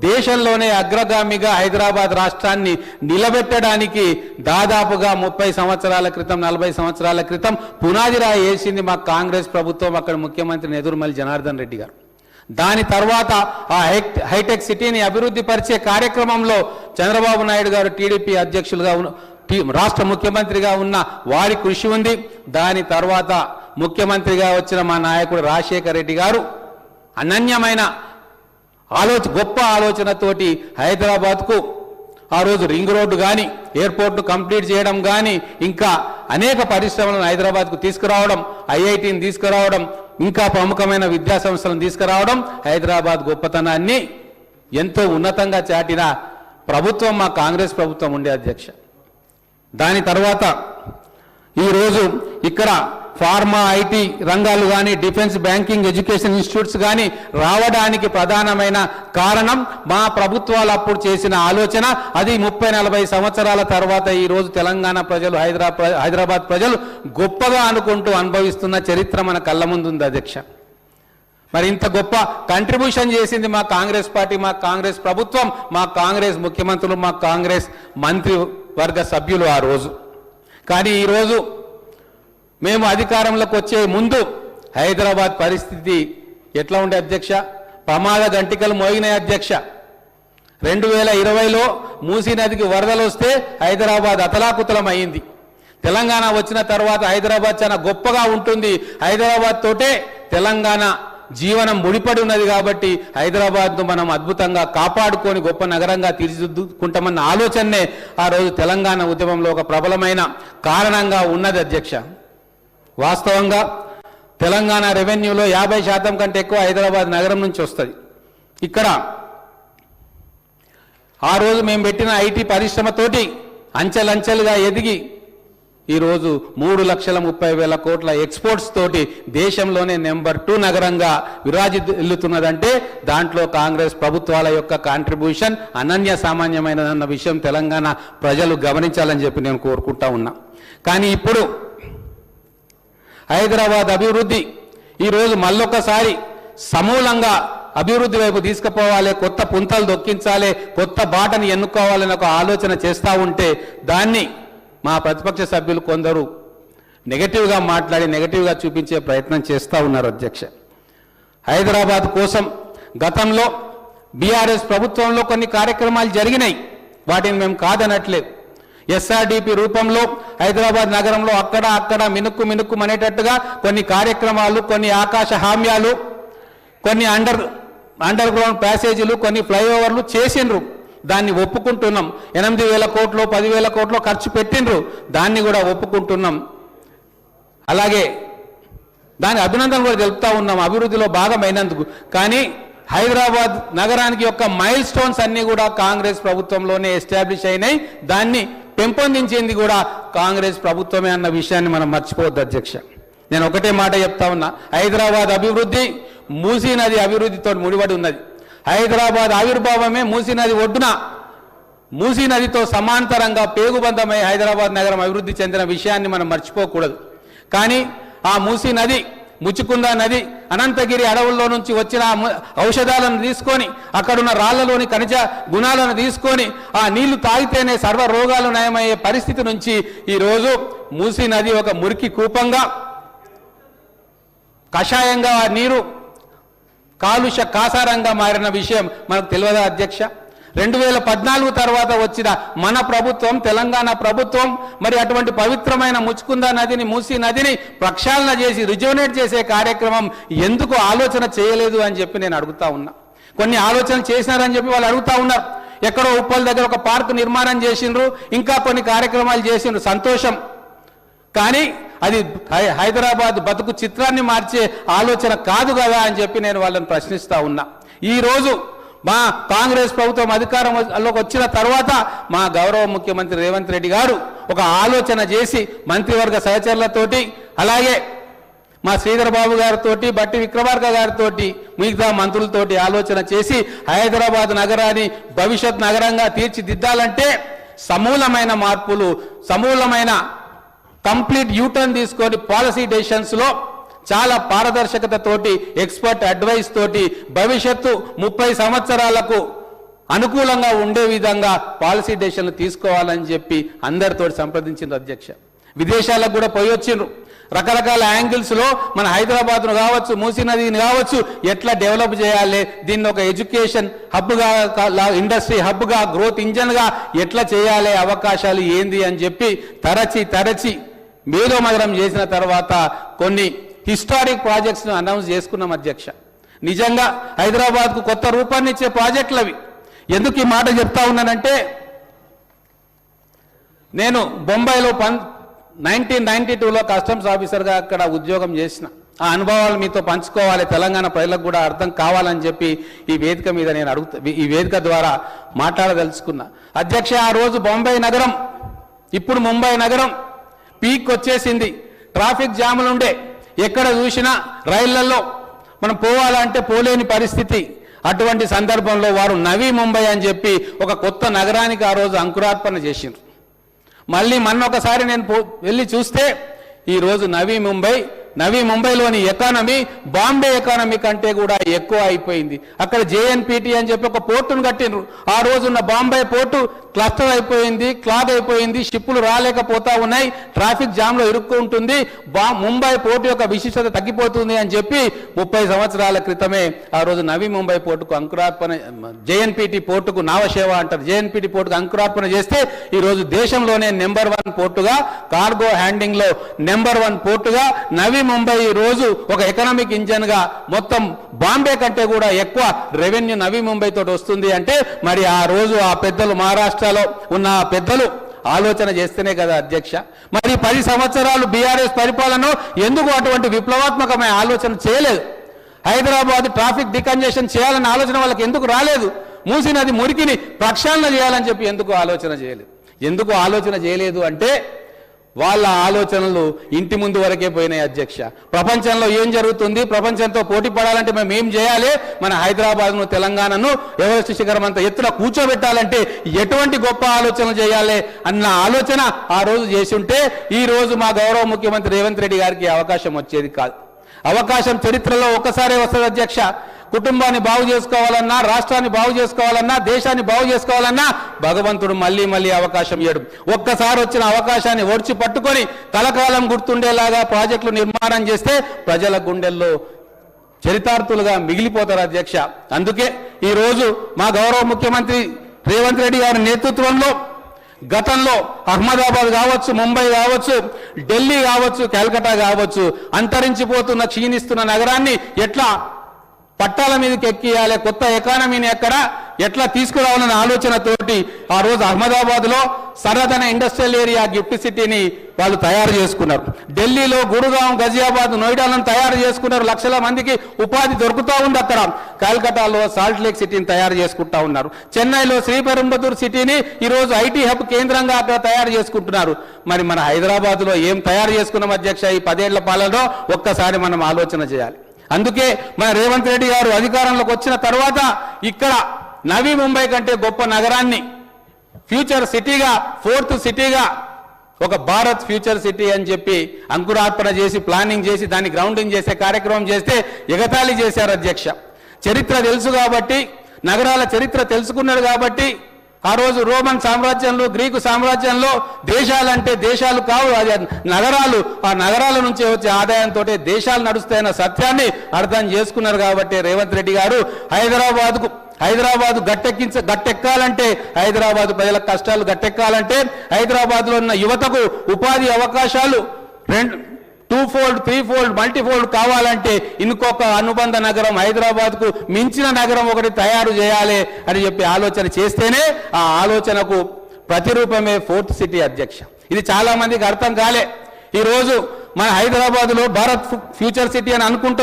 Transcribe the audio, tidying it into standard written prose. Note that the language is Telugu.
దేశంలోనే అగ్రగామిగా హైదరాబాద్ రాష్ట్రాన్ని నిలబెట్టడానికి దాదాపుగా 30 సంవత్సరాల క్రితం 40 సంవత్సరాల క్రితం పునాదిరాయి వేసింది మా కాంగ్రెస్ ప్రభుత్వం, అక్కడ ముఖ్యమంత్రి నెదురుమల్లి జనార్దన్ రెడ్డి గారు. దాని తర్వాత ఆ హైటెక్ సిటీని అభివృద్ధి పరిచే కార్యక్రమంలో చంద్రబాబు నాయుడు గారు టీడీపీ అధ్యక్షులుగా రాష్ట్ర ముఖ్యమంత్రిగా ఉన్న వారి కృషి ఉంది. దాని తర్వాత ముఖ్యమంత్రిగా వచ్చిన మా నాయకుడు రాజశేఖర రెడ్డి గారు అనన్యమైన గొప్ప ఆలోచనతోటి హైదరాబాద్కు ఆ రోజు రింగ్ రోడ్డు కానీ ఎయిర్పోర్ట్ను కంప్లీట్ చేయడం కానీ ఇంకా అనేక పరిశ్రమలను హైదరాబాద్కు తీసుకురావడం, ఐఐటీని తీసుకురావడం, ఇంకా ప్రముఖమైన విద్యా సంస్థలను తీసుకురావడం, హైదరాబాద్ గొప్పతనాన్ని ఎంతో ఉన్నతంగా చాటిన ప్రభుత్వం మా కాంగ్రెస్ ప్రభుత్వం ఉండే అధ్యక్ష. దాని తర్వాత ఈరోజు ఇక్కడ ఫార్మా, ఐటీ రంగాలు కానీ, డిఫెన్స్, బ్యాంకింగ్, ఎడ్యుకేషన్ ఇన్స్టిట్యూట్స్ కానీ రావడానికి ప్రధానమైన కారణం మా ప్రభుత్వాలు అప్పుడు చేసిన ఆలోచన. అది 30-40 సంవత్సరాల తర్వాత ఈరోజు తెలంగాణ ప్రజలు, హైదరాబాద్ ప్రజలు గొప్పగా అనుకుంటూ అనుభవిస్తున్న చరిత్ర మన కళ్ళ ముందు ఉంది అధ్యక్ష. మరి ఇంత గొప్ప కంట్రిబ్యూషన్ చేసింది మా కాంగ్రెస్ పార్టీ, మా కాంగ్రెస్ ప్రభుత్వం, మా కాంగ్రెస్ ముఖ్యమంత్రులు, మా కాంగ్రెస్ మంత్రివర్గ సభ్యులు ఆ రోజు. కానీ ఈరోజు మేము అధికారంలోకి వచ్చే ముందు హైదరాబాద్ పరిస్థితి ఎట్లా ఉండే అధ్యక్ష? ప్రమాద గంటికలు మోగినాయి అధ్యక్ష. 2020లో మూసీ నదికి వరదలు వస్తే హైదరాబాద్ అతలాకుతలం అయింది. తెలంగాణ వచ్చిన తర్వాత హైదరాబాద్ చాలా గొప్పగా ఉంటుంది, హైదరాబాద్ తోటే తెలంగాణ జీవనం ముడిపడి ఉన్నది కాబట్టి హైదరాబాద్ను మనం అద్భుతంగా కాపాడుకొని గొప్ప నగరంగా తీర్చిదిద్దుకుంటామన్న ఆలోచనే ఆ రోజు తెలంగాణ ఉద్యమంలో ఒక ప్రబలమైన కారణంగా ఉన్నది అధ్యక్ష. వాస్తవంగా తెలంగాణ రెవెన్యూలో 50% కంటే ఎక్కువ హైదరాబాద్ నగరం నుంచి వస్తుంది. ఇక్కడ ఆ రోజు మేము పెట్టిన ఐటీ పరిశ్రమతోటి అంచెలంచెలుగా ఎదిగి ఈరోజు 3,30,000 కోట్ల ఎక్స్పోర్ట్స్ తోటి దేశంలోనే నెంబర్ 2 నగరంగా విరాజిల్లుతున్నదంటే దాంట్లో కాంగ్రెస్ ప్రభుత్వాల యొక్క కాంట్రిబ్యూషన్ అనన్య సామాన్యమైనదన్న విషయం తెలంగాణ ప్రజలు గమనించాలని చెప్పి నేను కోరుకుంటా ఉన్నా. కానీ ఇప్పుడు హైదరాబాద్ అభివృద్ధి ఈరోజు మళ్ళొకసారి సమూలంగా అభివృద్ధి వైపు తీసుకుపోవాలి, కొత్త పుంతలు దొక్కించాలి, కొత్త బాటని ఎన్నుకోవాలని ఒక ఆలోచన చేస్తూ ఉంటే దాన్ని మా ప్రతిపక్ష సభ్యులు కొందరు నెగటివ్గా మాట్లాడి నెగటివ్గా చూపించే ప్రయత్నం చేస్తూ ఉన్నారు అధ్యక్ష. హైదరాబాద్ కోసం గతంలో బీఆర్ఎస్ ప్రభుత్వంలో కొన్ని కార్యక్రమాలు జరిగినాయి, వాటిని మేము కాదనట్లేదు. ఎస్ఆర్డిపి రూపంలో హైదరాబాద్ నగరంలో అక్కడ మినుక్కు అనేటట్టుగా కొన్ని కార్యక్రమాలు, కొన్ని ఆకాశ హామ్యాలు, కొన్ని అండర్ గ్రౌండ్ ప్యాసేజీలు, కొన్ని ఫ్లైఓవర్లు చేసిండ్రు. దాన్ని ఒప్పుకుంటున్నాం. 8,000 కోట్లు 10,000 కోట్లు ఖర్చు పెట్టిండ్రు, దాన్ని కూడా ఒప్పుకుంటున్నాం. అలాగే దాని అభినందనలు కూడా తెలుపుతా ఉన్నాం అభివృద్ధిలో భాగమైనందుకు. కానీ హైదరాబాద్ నగరానికి యొక్క మైల్ స్టోన్స్ అన్నీ కూడా కాంగ్రెస్ ప్రభుత్వంలోనే ఎస్టాబ్లిష్ అయినాయి, దాన్ని పెంపొందించింది కూడా కాంగ్రెస్ ప్రభుత్వమే అన్న విషయాన్ని మనం మర్చిపోవద్దు అధ్యక్ష. నేను ఒకటే మాట చెప్తా ఉన్నా, హైదరాబాద్ అభివృద్ధి మూసీ నది అభివృద్ధితో ముడిపడి ఉన్నది. హైదరాబాద్ ఆవిర్భావమే మూసీ నది ఒడ్డున, మూసీ నదితో సమాంతరంగా పేగుబంధమై హైదరాబాద్ నగరం అభివృద్ధి చెందిన విషయాన్ని మనం మర్చిపోకూడదు. కానీ ఆ మూసీ నది, ముచ్చుకుంద నది, అనంతగిరి అడవుల్లో నుంచి వచ్చిన ఔషధాలను తీసుకొని, అక్కడున్న రాళ్లలోని ఖనిజ గుణాలను తీసుకొని ఆ నీళ్లు తాగితేనే సర్వ రోగాలు నయమయ్యే పరిస్థితి నుంచి ఈరోజు మూసీ నది ఒక మురికి కూపంగా, కషాయంగా ఆ నీరు కాలుష్య కాసారంగా మారిన విషయం మనకు తెలియదా అధ్యక్ష? 2014 తర్వాత వచ్చిన మన ప్రభుత్వం, తెలంగాణ ప్రభుత్వం మరి అటువంటి పవిత్రమైన ముచ్చుకుంద నదిని, మూసీ నదిని ప్రక్షాళన చేసి రిజువనేట్ చేసే కార్యక్రమం ఎందుకు ఆలోచన చేయలేదు అని చెప్పి నేను అడుగుతా ఉన్నా. కొన్ని ఆలోచన చేసినారని చెప్పి వాళ్ళు అడుగుతా ఉన్నారు. ఎక్కడో ఉప్పల్ దగ్గర ఒక పార్కు నిర్మాణం చేసిండ్రు, ఇంకా కొన్ని కార్యక్రమాలు చేసిండ్రు, సంతోషం. కానీ అది హైదరాబాద్ బతుకు చిత్రాన్ని మార్చే ఆలోచన కాదు కదా అని చెప్పి నేను వాళ్ళని ప్రశ్నిస్తూ ఉన్నా. ఈరోజు మా కాంగ్రెస్ ప్రభుత్వం అధికారంలోకి వచ్చిన తర్వాత మా గౌరవ ముఖ్యమంత్రి రేవంత్ రెడ్డి గారు ఒక ఆలోచన చేసి మంత్రివర్గ సహచరులతోటి, అలాగే మా శ్రీధర్ బాబు గారితో, బట్టి విక్రమార్క గారితో, మిగతా మంత్రులతోటి ఆలోచన చేసి హైదరాబాద్ నగరాన్ని భవిష్యత్ నగరంగా తీర్చిదిద్దాలంటే సమూలమైన మార్పులు, సమూలమైన కంప్లీట్ యూటర్న్ తీసుకొని పాలసీ డెసిషన్స్లో చాలా పారదర్శకతతోటి, ఎక్స్పర్ట్ అడ్వైస్ తోటి భవిష్యత్తు 30 సంవత్సరాలకు అనుకూలంగా ఉండే విధంగా పాలసీ డెసిషన్లు తీసుకోవాలని చెప్పి అందరితో సంప్రదించింది అధ్యక్ష. విదేశాలకు కూడా పోయి వచ్చిండ్రు. రకరకాల యాంగిల్స్లో మన హైదరాబాద్ను కావచ్చు, మూసీ నదిని కావచ్చు, ఎట్లా డెవలప్ చేయాలి, దీన్ని ఒక ఎడ్యుకేషన్ హబ్గా, ఇండస్ట్రీ హబ్గా, గ్రోత్ ఇంజన్గా ఎట్లా చేయాలి, అవకాశాలు ఏంది అని చెప్పి తరచి మేధోమథనం చేసిన తర్వాత కొన్ని హిస్టారిక్ ప్రాజెక్ట్స్ను అనౌన్స్ చేసుకున్నాం అధ్యక్ష. నిజంగా హైదరాబాద్కు కొత్త రూపాన్ని ఇచ్చే ప్రాజెక్టులు అవి. ఎందుకు ఈ మాట చెప్తా ఉన్నానంటే, నేను బొంబాయిలో 1992లో కస్టమ్స్ ఆఫీసర్గా అక్కడ ఉద్యోగం చేసిన. ఆ అనుభవాలు మీతో పంచుకోవాలి, తెలంగాణ ప్రజలకు కూడా అర్థం కావాలని చెప్పి ఈ వేదిక మీద నేను ఈ వేదిక ద్వారా మాట్లాడదలుచుకున్నా. అధ్యక్ష, ఆ రోజు బొంబాయి నగరం, ఇప్పుడు ముంబై నగరం పీక్ వచ్చేసింది. ట్రాఫిక్ జాములు ఉండే, ఎక్కడ చూసినా రైళ్లలో మనం పోవాలంటే పోలేని పరిస్థితి. అటువంటి సందర్భంలో వారు నవీ ముంబై అని చెప్పి ఒక కొత్త నగరానికి ఆ రోజు అంకురార్పణ చేసిండ్రు. మళ్ళీ మొన్నొకసారి నేను వెళ్ళి చూస్తే ఈరోజు నవీ ముంబైలోని ఎకానమీ బాంబే ఎకానమీ కంటే కూడా ఎక్కువ అయిపోయింది. అక్కడ JNPT అని చెప్పి ఒక పోర్టును కట్టిండ్రు. ఆ రోజున్న బాంబే పోర్టు క్లస్టర్ అయిపోయింది, క్లాగ్ అయిపోయింది, షిప్పులు రాలేకపోతా ఉన్నాయి, ట్రాఫిక్ జామ్లో ఇరుక్కుంటుంది, ముంబై పోర్టు యొక్క విశిష్టత తగ్గిపోతుంది అని చెప్పి 30 సంవత్సరాల క్రితమే ఆ రోజు నవీ ముంబై పోర్టుకు అంకురార్పణ, JNPT పోర్టుకు నావసేవ అంటారు, JNPT పోర్టుకు అంకురార్పణ చేస్తే ఈరోజు దేశంలోనే నెంబర్ 1 పోర్టుగా, కార్గో హ్యాండింగ్లో నెంబర్ 1 పోర్టుగా నవీ ముంబై ఈ రోజు ఒక ఎకనామిక్ ఇంజన్ గా మొత్తం బాంబే కంటే కూడా ఎక్కువ రెవెన్యూ నవీ ముంబై తోటి వస్తుంది అంటే మరి ఆ రోజు ఆ పెద్దలు, మహారాష్ట్రలో ఉన్న పెద్దలు ఆలోచన చేస్తేనే కదా అధ్యక్ష. మరి 10 సంవత్సరాలు BRS పరిపాలన ఎందుకు అటువంటి విప్లవాత్మకమైన ఆలోచన చేయలేదు? హైదరాబాద్ ట్రాఫిక్ డికంజెషన్ చేయాలన్న ఆలోచన వాళ్ళకి ఎందుకు రాలేదు? మూసీ నది మురికిని ప్రక్షాళన చేయాలని చెప్పి ఎందుకు ఆలోచన చేయలేదు? ఎందుకు ఆలోచన చేయలేదు అంటే వాళ్ళ ఆలోచనలు ఇంటి ముందు వరకే పోయినాయి అధ్యక్ష. ప్రపంచంలో ఏం జరుగుతుంది, ప్రపంచంతో పోటీ పడాలంటే మేము ఏం చేయాలి, మన హైదరాబాద్ను, తెలంగాణను ఎవరెస్ట్ శిఖరం అంత ఎత్తున కూర్చోబెట్టాలంటే ఎటువంటి గొప్ప ఆలోచనలు చేయాలి అన్న ఆలోచన ఆ రోజు చేసి ఉంటే ఈ రోజు మా గౌరవ ముఖ్యమంత్రి రేవంత్ రెడ్డి గారికి అవకాశం వచ్చేది కాదు. అవకాశం చరిత్రలో ఒక్కసారే వస్తుంది అధ్యక్ష. కుటుంబాన్ని బాగు చేసుకోవాలన్నా, రాష్ట్రాన్ని బాగు చేసుకోవాలన్నా, దేశాన్ని బాగు చేసుకోవాలన్నా భగవంతుడు మళ్ళీ అవకాశం ఇవ్వడు. ఒక్కసారి వచ్చిన అవకాశాన్ని ఓర్చి పట్టుకొని కలకాలం గుర్తుండేలాగా ప్రాజెక్టులు నిర్మాణం చేస్తే ప్రజల గుండెల్లో చరితార్థులుగా మిగిలిపోతారు అధ్యక్ష. అందుకే ఈరోజు మా గౌరవ ముఖ్యమంత్రి రేవంత్ రెడ్డి గారి నేతృత్వంలో గతంలో అహ్మదాబాద్ కావచ్చు, ముంబై కావచ్చు, ఢిల్లీ కావచ్చు, కలకత్తా కావచ్చు, అంతరించిపోతున్న, క్షీణిస్తున్న నగరాన్ని ఎట్లా పట్టాల మీదకి ఎక్కియాలి, కొత్త ఎకానమీని ఎట్లా తీసుకురావాలన్న ఆలోచనతోటి ఆ రోజు అహ్మదాబాద్లో సరద్ అనే ఇండస్ట్రియల్ ఏరియా గిఫ్ట్ సిటీని వాళ్ళు తయారు చేసుకున్నారు. ఢిల్లీలో గురుగాం, గజియాబాద్, నోయిడాలను తయారు చేసుకున్నారు. లక్షల మందికి ఉపాధి దొరుకుతూ ఉంది అక్కడ. కలకత్తాలో సాల్ట్ లేక్ సిటీని తయారు చేసుకుంటా ఉన్నారు. చెన్నైలో శ్రీపెరుంబదూర్ సిటీని ఈరోజు IT హబ్ కేంద్రంగా అక్కడ తయారు చేసుకుంటున్నారు. మరి మన హైదరాబాద్లో ఏం తయారు చేసుకున్నాం అధ్యక్ష? ఈ 10 ఏళ్ల పాలనలో ఒక్కసారి మనం ఆలోచన చేయాలి. అందుకే మన రేవంత్ రెడ్డి గారు అధికారంలోకి వచ్చిన తర్వాత ఇక్కడ నవీ ముంబై కంటే గొప్ప నగరాన్ని ఫ్యూచర్ సిటీగా, 4th సిటీగా, ఒక భారత్ ఫ్యూచర్ సిటీ అని చెప్పి అంకురార్పణ చేసి, ప్లానింగ్ చేసి, దాన్ని గ్రౌండింగ్ చేసే కార్యక్రమం చేస్తే ఎగతాళి చేశారు అధ్యక్ష. చరిత్ర తెలుసు కాబట్టి, నగరాల చరిత్ర తెలుసుకున్నాడు కాబట్టి ఆ రోజు రోమన్ సామ్రాజ్యంలో, గ్రీకు సామ్రాజ్యంలో దేశాలంటే దేశాలు కావు, అది నగరాలు, ఆ నగరాల నుంచి వచ్చే ఆదాయంతో దేశాలు నడుస్తాయన్న సత్యాన్ని అర్థం చేసుకున్నారు. కాబట్టి రేవంత్ రెడ్డి గారు హైదరాబాద్ గట్టెక్కాలంటే, హైదరాబాద్ ప్రజల కష్టాలు గట్టెక్కాలంటే, హైదరాబాద్లో ఉన్న యువతకు ఉపాధి అవకాశాలు 2-fold, 3-fold, మల్టీఫోల్డ్ కావాలంటే ఇంకొక అనుబంధ నగరం, హైదరాబాద్కు మించిన నగరం ఒకటి తయారు చేయాలి అని చెప్పి ఆలోచన చేస్తేనే ఆ ఆలోచనకు ప్రతిరూపమే 4th సిటీ అధ్యక్ష. ఇది చాలా మందికి అర్థం కాలే. ఈరోజు మన హైదరాబాద్లో భారత్ ఫ్యూచర్ సిటీ అని అనుకుంటూ